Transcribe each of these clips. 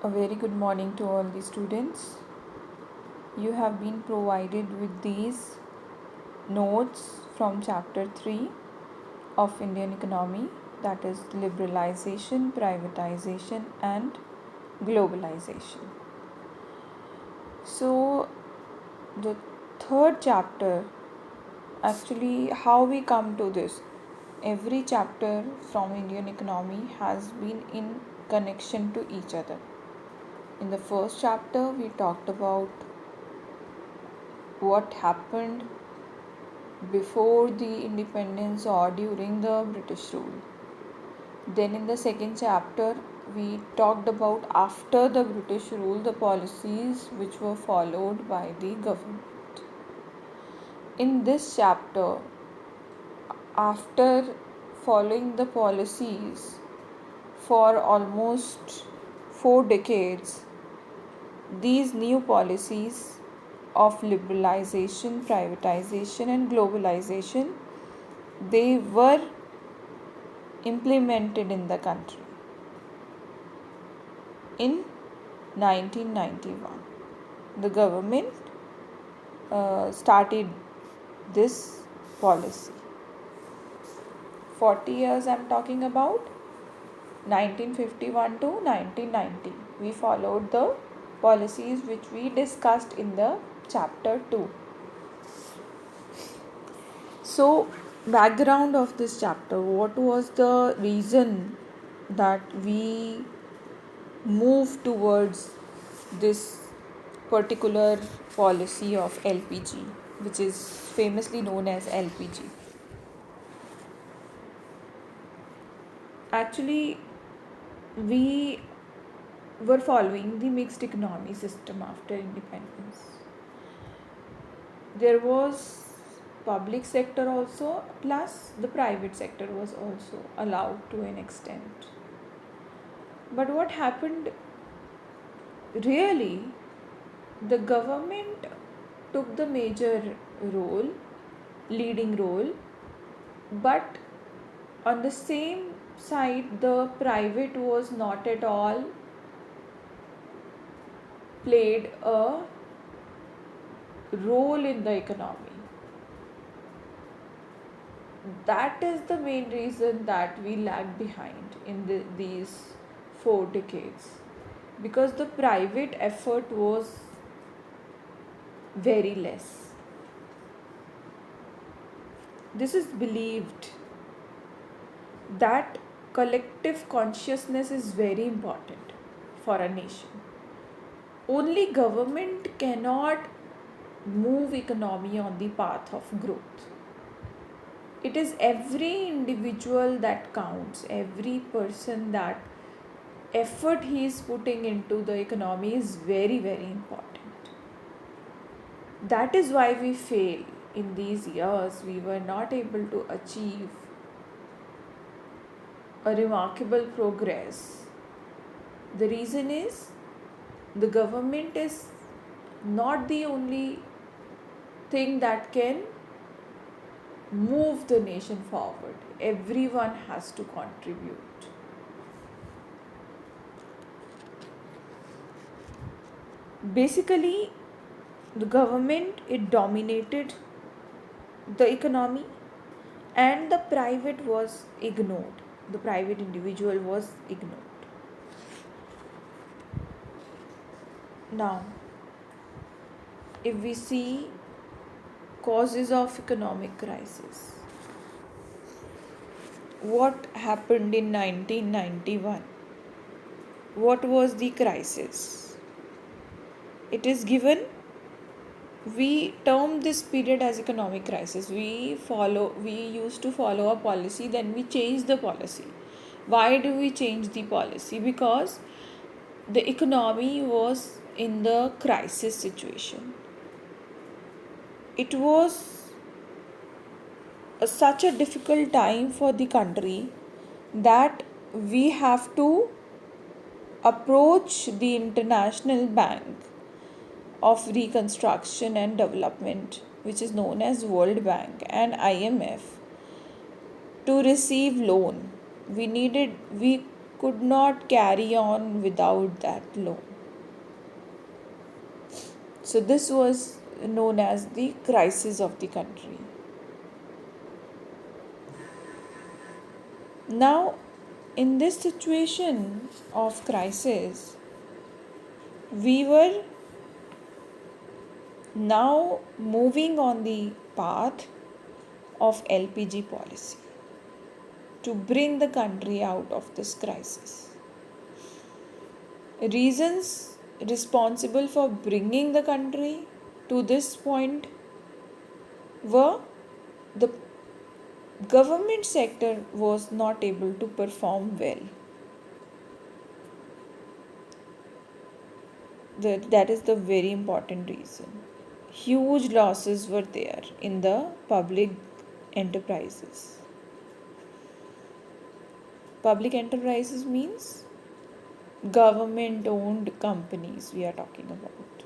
A very good morning to all the students. You have been provided with these notes from chapter 3 of Indian economy, that is liberalization, privatization and globalization. So the third chapter, actually how we come to this, every chapter from Indian economy has been in connection to each other. In the first chapter we talked about what happened before the independence or during the British rule. Then, in the second chapter, we talked about after the British rule, the policies which were followed by the government. In this chapter, after following the policies for almost 4 decades, these new policies of liberalization, privatization, and globalization, they were implemented in the country in 1991. The government started this policy. 40 years I'm talking about, 1951 to 1990. We followed the policies which we discussed in the chapter 2. So, background of this chapter, what was the reason that we move towards this particular policy of LPG, which is famously known as LPG? Actually, we were following the mixed economy system after independence. There was public sector also, plus the private sector was also allowed to an extent. But what happened really, the government took the major role, leading role, but on the same side, the private was not at all played a role in the economy. That is the main reason that we lag behind in these 4 decades, because the private effort was very less. This is believed that collective consciousness is very important for a nation. Only government cannot move economy on the path of growth. It is every individual that counts, every person, that effort he is putting into the economy is very, very important. That is why we fail in these years. We were not able to achieve a remarkable progress. The reason is the government is not the only thing that can move the nation forward. Everyone has to contribute. Basically, the government, it dominated the economy, and the private was ignored. The private individual was ignored. Now, if we see causes of economic crisis, what happened in 1991? What was the crisis? It is given, we term this period as economic crisis. We used to follow a policy, then we changed the policy. Why do we change the policy? Because the economy was in the crisis situation. It was such a difficult time for the country that we have to approach the International Bank of Reconstruction and Development, which is known as World Bank, and IMF, to receive loan. We could not carry on without that loan. So this was known as the crisis of the country. Now, in this situation of crisis, we were now moving on the path of LPG policy to bring the country out of this crisis. Reasons responsible for bringing the country to this point were the government sector was not able to perform well. That is the very important reason. Huge losses were there in the public enterprises. Public enterprises means government owned companies we are talking about.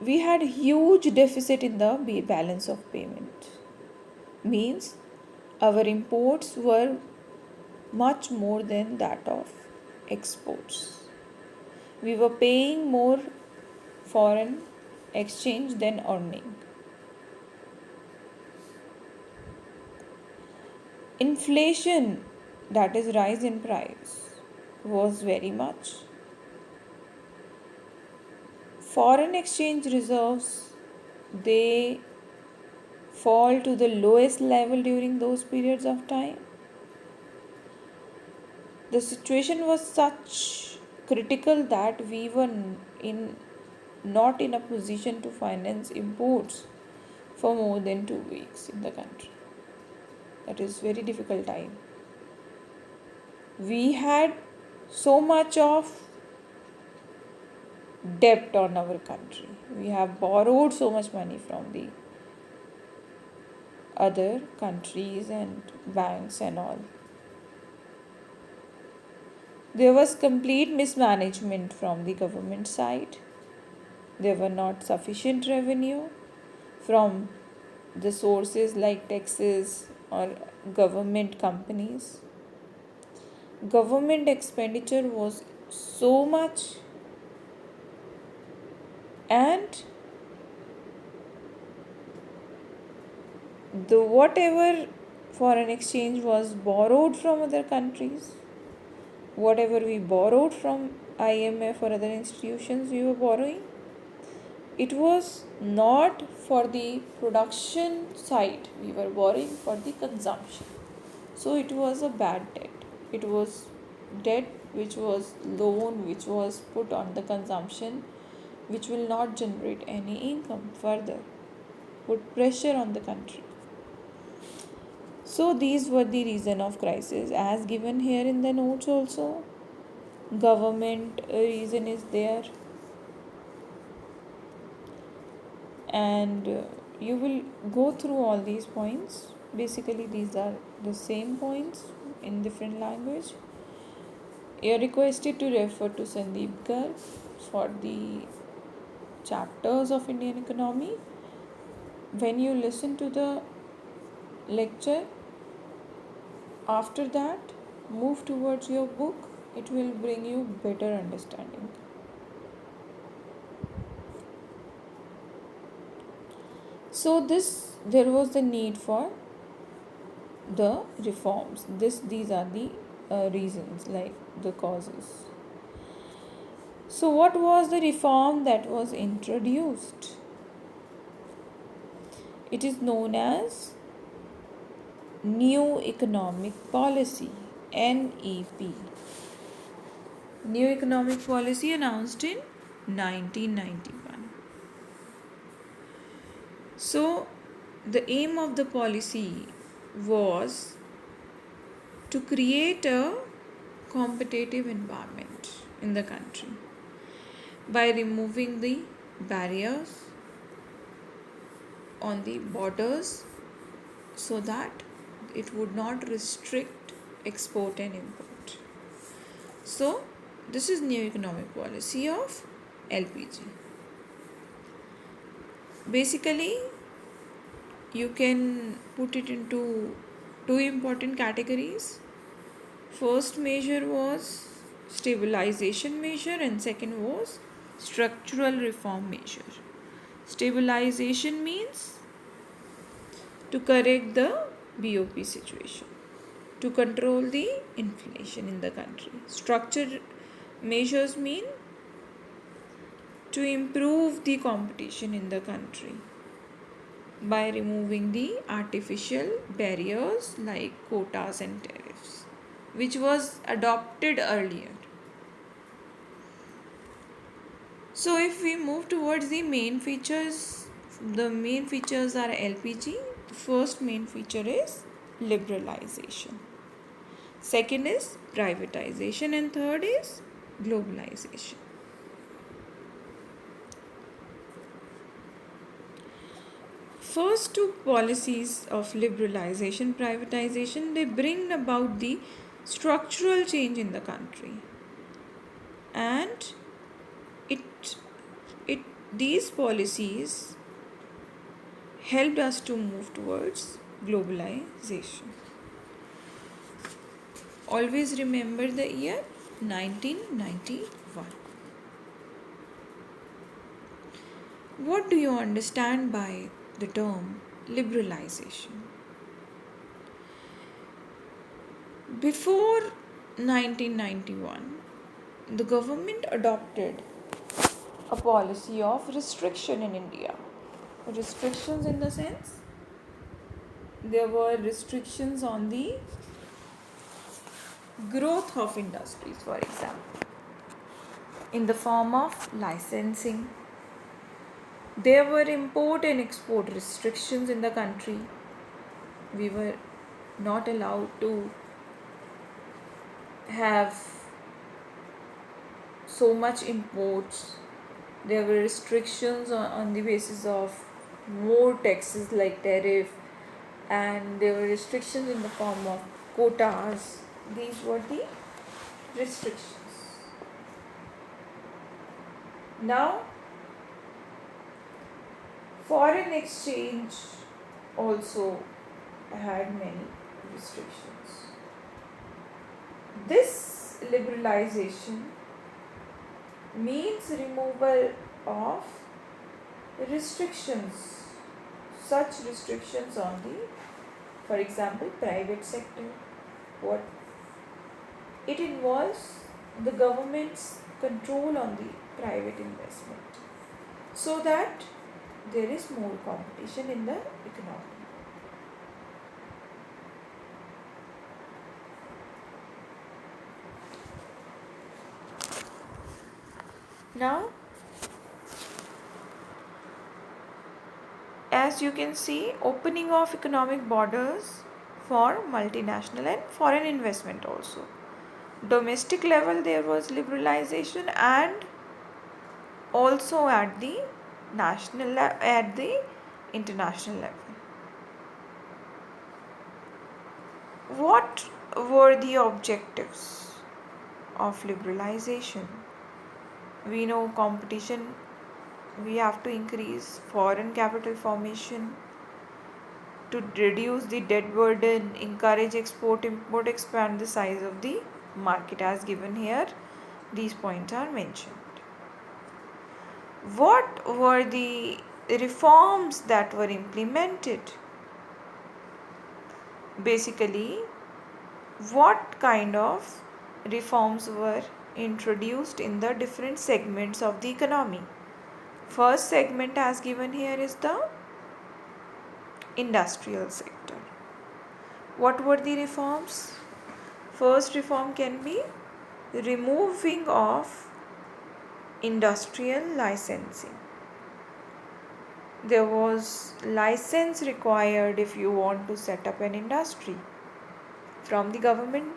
We had huge deficit in the balance of payment. Means our imports were much more than that of exports. We were paying more foreign exchange than earning. Inflation, that is rise in price, was very much. Foreign exchange reserves, they fall to the lowest level during those periods of time. The situation was such critical that we were in not in a position to finance imports for more than 2 weeks in the country. That is very difficult time. We had so much of debt on our country. We have borrowed so much money from the other countries and banks and all. There was complete mismanagement from the government side. There were not sufficient revenue from the sources like taxes or government companies. Government expenditure was so much, and the whatever foreign exchange was borrowed from other countries, whatever we borrowed from IMF or other institutions we were borrowing, it was not for the production side, we were borrowing for the consumption. So it was a bad debt. It was debt which was loan which was put on the consumption, which will not generate any income further, put pressure on the country. So these were the reason of crisis as given here in the notes also. Government reason is there, and you will go through all these points. Basically these are the same points in different language. You are requested to refer to Sandeep Garg for the chapters of Indian economy. When you listen to the lecture, after that move towards your book. It will bring you better understanding. So there was the need for the reforms. These are the reasons, like the causes. So what was the reform that was introduced? It is known as New Economic Policy, NEP. New Economic Policy announced in 1991. So the aim of the policy was to create a competitive environment in the country by removing the barriers on the borders so that it would not restrict export and import. So this is new economic policy of LPG. Basically, you can put it into two important categories. First measure was stabilization measure and second was structural reform measure. Stabilization means to correct the BOP situation, to control the inflation in the country. Structure measures mean to improve the competition in the country by removing the artificial barriers like quotas and tariffs, which was adopted earlier. So if we move towards the main features are LPG. The first main feature is liberalization. Second is privatization and third is globalization. First two policies of liberalization, privatization, they bring about the structural change in the country, and it it these policies helped us to move towards globalization. Always remember the year 1991. What do you understand by the term liberalization? Before 1991, the government adopted a policy of restriction in India. Restrictions in the sense there were restrictions on the growth of industries, for example, in the form of licensing. There were import and export restrictions in the country. We were not allowed to have so much imports. There were restrictions on the basis of more taxes like tariff, and there were restrictions in the form of quotas. These were the restrictions. Now, foreign exchange also had many restrictions. This liberalization means removal of restrictions, such restrictions on the, for example, private sector. What it involves the government's control on the private investment, so that there is more competition in the economy. Now, as you can see, opening of economic borders for multinational and foreign investment also. Domestic level there was liberalization, and also at the at the international level. What were the objectives of liberalization? We know competition, we have to increase foreign capital formation, to reduce the debt burden, encourage export, import, expand the size of the market as given here. These points are mentioned. What were the reforms that were implemented? Basically, what kind of reforms were introduced in the different segments of the economy? First segment as given here is the industrial sector. What were the reforms? First reform can be removing of industrial licensing. There was license required if you want to set up an industry. From the government,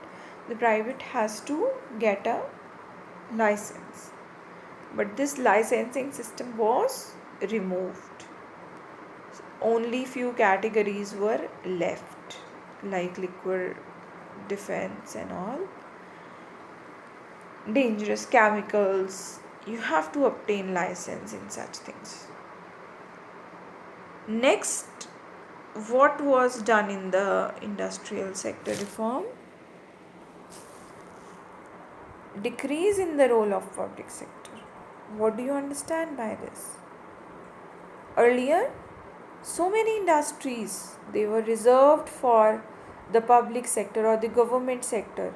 the private has to get a license. But this licensing system was removed. Only few categories were left, like liquor, defense and all. Dangerous chemicals, you have to obtain license in such things. Next what was done in the industrial sector reform? Decrease in the role of public sector. What do you understand by this? Earlier, so many industries, they were reserved for the public sector or the government sector.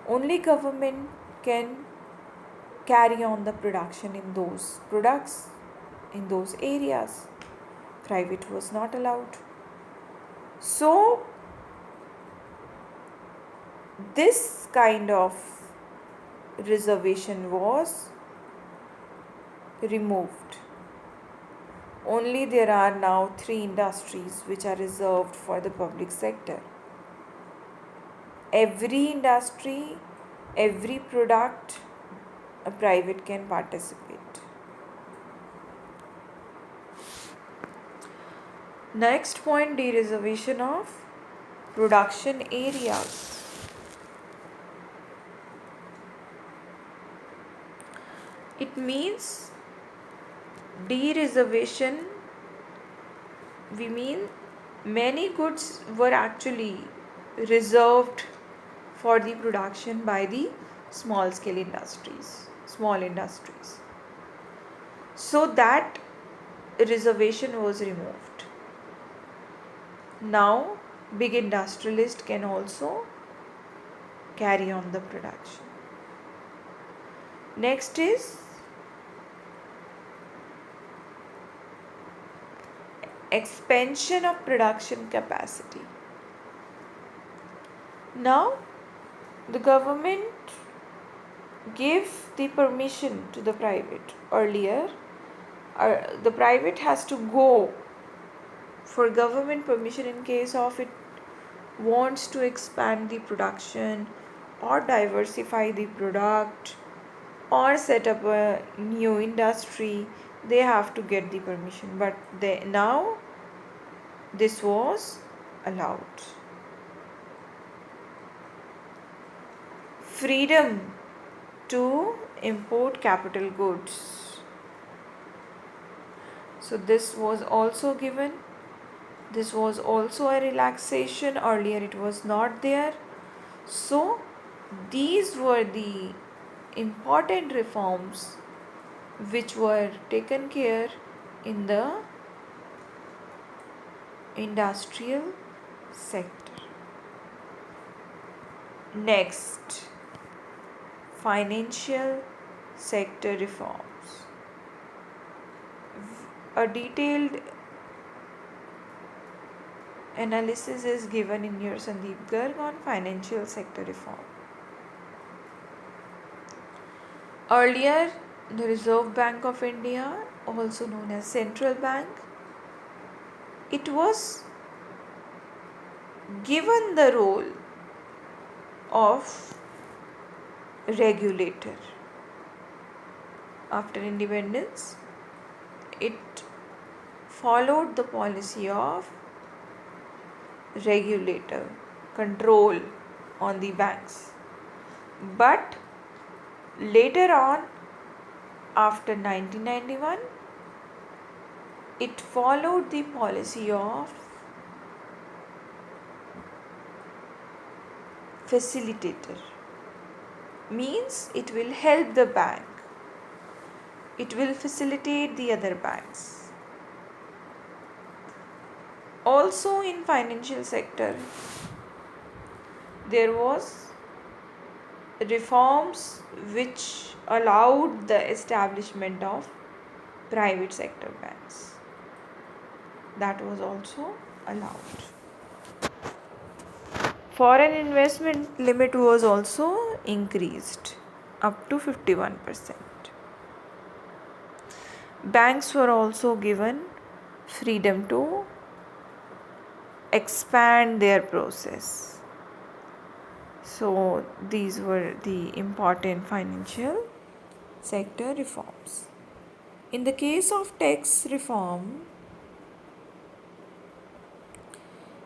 Only government can carry on the production in those products, in those areas. Private was not allowed. So this kind of reservation was removed. Only there are now 3 industries which are reserved for the public sector. Every industry, every product, a private can participate. Next point, de-reservation of production areas. It means de-reservation, we mean many goods were actually reserved for the production by the small scale industries, small industries. So that reservation was removed. Now big industrialist can also carry on the production. Next is expansion of production capacity. Now the government gave the permission to the private. Earlier, the private has to go for government permission in case of it wants to expand the production or diversify the product or set up a new industry. They have to get the permission, but now this was allowed. Freedom to import capital goods. So this was also given. This was also a relaxation. Earlier it was not there. So these were the important reforms which were taken care in the industrial sector. Next, financial sector reforms. A detailed analysis is given in your Sandeep Garg on financial sector reform. Earlier, the Reserve Bank of India, also known as Central Bank, it was given the role of regulator. After independence, it followed the policy of regulator, control on the banks. But later on, after 1991, it followed the policy of facilitator. Means it will help the bank. It will facilitate the other banks. Also in financial sector, there was reforms which allowed the establishment of private sector banks. That was also allowed. Foreign investment limit was also increased up to 51%. Banks were also given freedom to expand their process. So these were the important financial sector reforms. In the case of tax reform,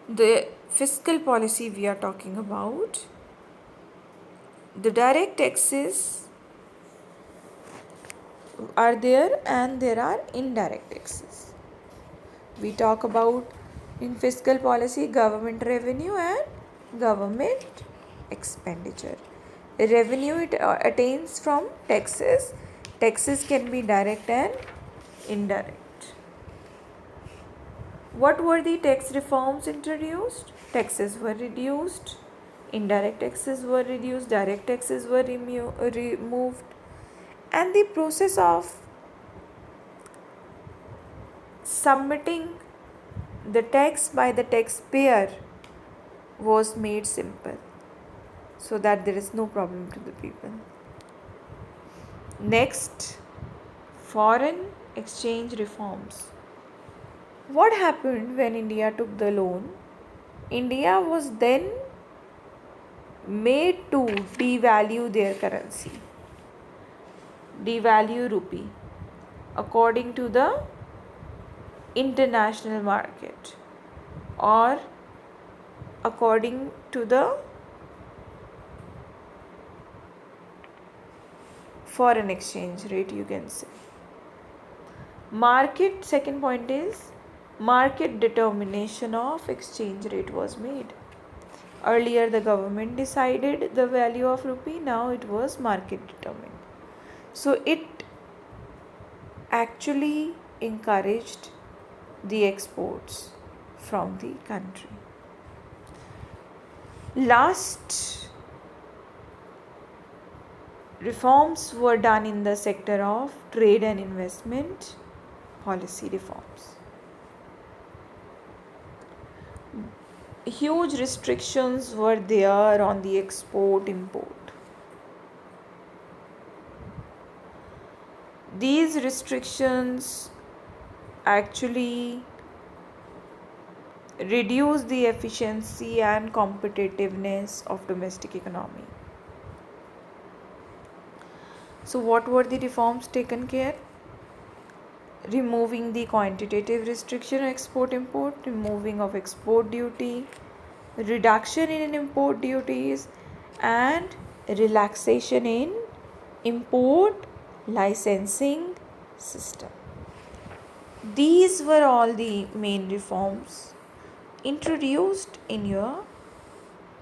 the fiscal policy we are talking about, the direct taxes are there and there are indirect taxes. We talk about In fiscal policy, government revenue and government expenditure. Revenue it attains from taxes. Taxes can be direct and indirect. What were the tax reforms introduced? Taxes were reduced, indirect taxes were reduced, direct taxes were removed, and the process of submitting the tax by the taxpayer was made simple so that there is no problem to the people. Next, foreign exchange reforms. What happened when India took the loan? India was then made to devalue their currency, devalue rupee according to the international market or according to the foreign exchange rate, you can say. Market, second point is market determination of exchange rate was made. Earlier the government decided the value of rupee, now it was market determined. So it actually encouraged the exports from the country. Last reforms were done in the sector of trade and investment policy reforms. Huge restrictions were there on the export import. These restrictions actually reduce the efficiency and competitiveness of domestic economy. So what were the reforms taken care? Removing the quantitative restriction on export import, removing of export duty, reduction in import duties, and relaxation in import licensing system. These were all the main reforms introduced in your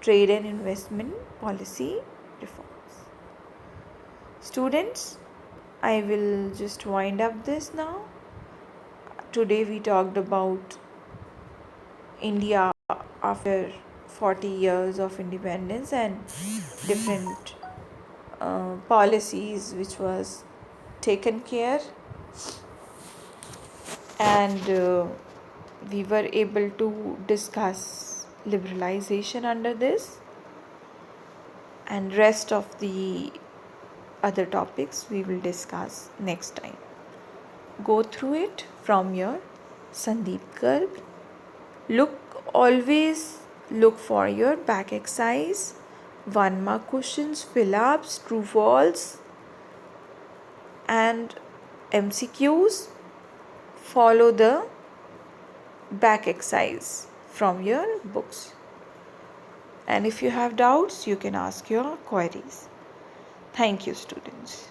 trade and investment policy reforms. Students, I will just wind up this now. Today we talked about India after 40 years of independence and different policies which was taken care, and we were able to discuss liberalization under this, and rest of the other topics we will discuss next time. Go through it from your Sandeep Garg. Always look for your back exercise, 1 mark questions, fill ups, true false, and MCQs. Follow the back exercise from your books, and if you have doubts you can ask your queries. Thank you, students.